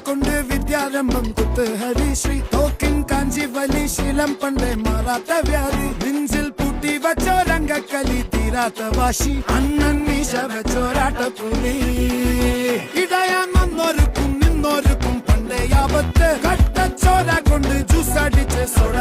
കൊണ്ട് വിദ്യാരംഭം കുത്തുഹരിശ്രീ തോക്കിൻ കാഞ്ചി വലി ശീലം പണ്ടേ മാറാത്ത വ്യാധി നെഞ്ചിൽ പൂട്ടി വച്ചോരംഗക്കലി തീരാത്ത വാശി അണ്ണൻ മീശ വെച്ചോരാട്ടപ്പുലി ഇടയാൻ വന്നോർക്കും നിന്നോർക്കും പണ്ടേ യാപത്ത് കട്ടച്ചോര കൊണ്ട് ജ്യൂസ് അടിച്ച് സോഡ